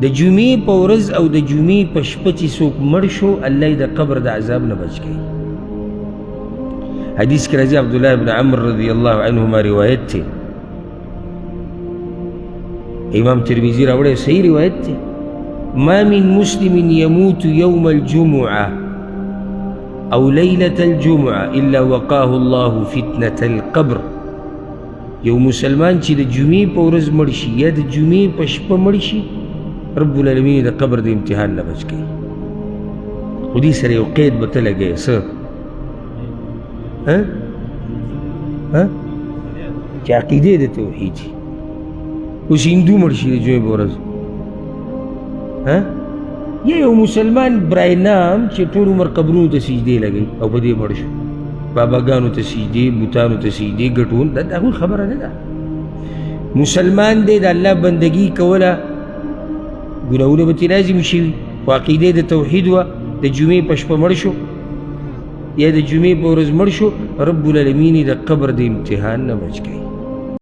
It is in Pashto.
د جمعې په ورځ او د جمعې په شپه چې څوک مړ شو الله یې د قبر د عذاب نه بچ کوي. حدیث کې راځي عبدالله ابن عمر رضی الله عنهما روایت دی، امام ترمذی راوړی صحیح روایت دی، ما من مسلم يموت يوم الجمعة أو ليلة الجمعة إلا وقاه الله فتنة القبر. یو مسلمان چې د جمعې په ورځ مړ شي یا د جمعې په شپه مړ شي رب العالمین د قبر د امتحان نه بچ کوي. خو دې سره یو قید به ته لګوې څه چې عقیدې د توحید وي. اوس هندو مړ شي د جمعې په ورځ یا یو مسلمان برای نام چې ټول عمر قبرونو ته سجدې لګوي او په دې مړ شو، باباګانو ته سجدې، بوتانو ته سجدې ګټون، دا هغوی خبره نه ده. مسلمان دی د الله بندګي کوله، ګناهونه به ترې لازم شوي، خو عقیدې د توحید وه، د جمعې په شپه مړ شو یا د جمعې په ورځ مړ شو رب العالمین د قبر د امتحان نه بچ کوي.